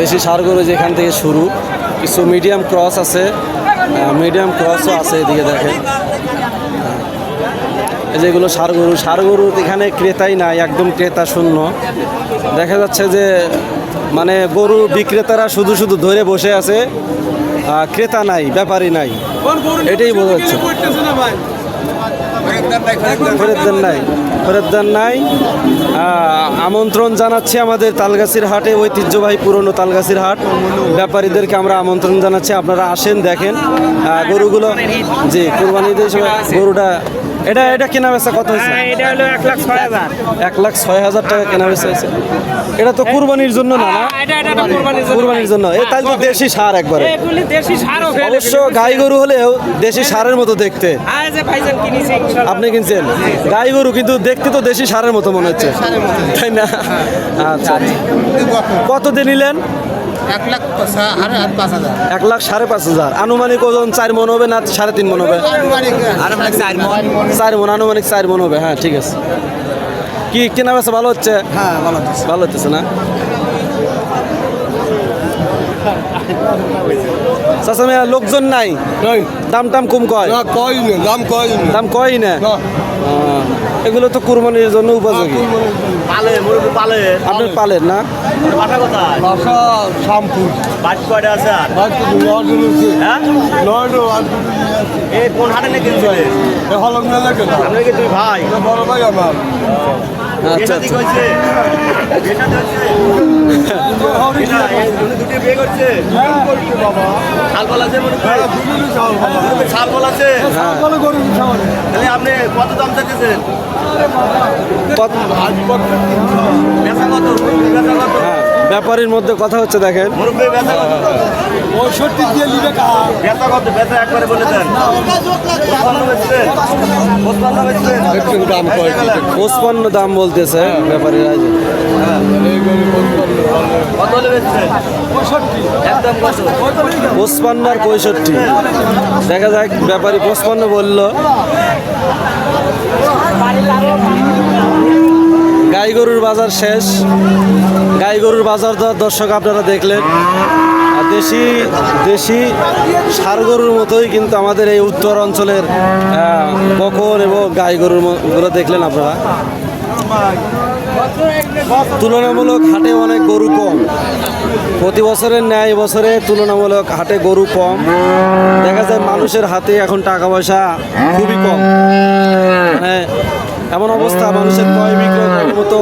দেশি ষাঁড় গরু যেখান থেকে শুরু, কিছু মিডিয়াম ক্রস আছে, মিডিয়াম ক্রসও আছে এদিকে দেখেন। এই যেগুলো ষাঁড় গরু এখানে ক্রেতাই নাই, একদম ক্রেতা শূন্য। দেখা যাচ্ছে যে মানে গরু বিক্রেতারা শুধু শুধু ধরে বসে আছে, ক্রেতা নাই, ব্যাপারী নাই, এটাই বোঝা যাচ্ছে। খরিদ্দার নাই। আমন্ত্রণ জানাচ্ছি আমাদের তালগাছির হাটে, ঐতিহ্যবাহী পুরনো তালগাছির হাট, ব্যাপারীদেরকে আমরা আমন্ত্রণ জানাচ্ছি, আপনারা আসেন দেখেন গরুগুলো। জি, কুরবানি ঈদের সময় গরুটা এটা কেনা বেচা কত হয়েছে? এটা হলো 1,06,000। 1,06,000 টাকা কেনা বেচা হয়েছে। এটা তো কুরবানির জন্য না, কুরবানির জন্য। তাই তো দেশি ষাঁড় একবারে, অবশ্য গাই গরু হলেও দেশি ষাঁড়ের মতো দেখতে। আপনি কিনছেন গাই গরু, কিন্তু দেখতে তো দেশি ষাঁড়ের মতো মনে হচ্ছে, তাই না? আচ্ছা, কত দিয়ে নিলেন? 1,05,000। আনুমানিক ওজন 4 মন হবে না 3.5 মন হবে? 4 মন, আনুমানিক 4 মন হবে। হ্যাঁ, ঠিক আছে। কি কেনা বেচা ভালো হচ্ছে? হ্যাঁ, ভালো হচ্ছে না? চাচা মিয়া লোকজন নাই, দাম টাম কম কয়? দাম কয় না। এগুলো তো কুরবানির জন্য উপযোগী। আপনি পালেন না? কোন হাটে নিয়ে কিনছিলে? দুই ভাই, বড় ভাই আমার। আচ্ছা, বিয়ে করছে। আপনি কত দাম চাইতেছেন? হ্যাঁ, ব্যাপারীর মধ্যে কথা হচ্ছে দেখেন। 65 দিয়ে নিবে একবারে বলে দেন। 55 দাম বলতেছে ব্যাপারীরা। কত হলে বেচছেন? 55 আর 65, দেখা যাক। ব্যাপারী 55 বললো। গাই গরুর বাজার শেষ। গাই গরুর বাজার দর্শক আপনারা দেখলেন। দেশি ষাঁড় গরুর মতোই কিন্তু আমাদের এই উত্তর অঞ্চলের বকন এবং গাই গরুগুলো দেখলেন আপনারা। তুলনামূলক হাটে অনেক গরু কম, প্রতি বছরের ন্যায় বছরে তুলনামূলক হাটে গরু কম। দেখা যায় মানুষের হাতে এখন টাকা পয়সা খুবই কম, এমন অবস্থা মানুষের ক্রয় বিক্রয় মতো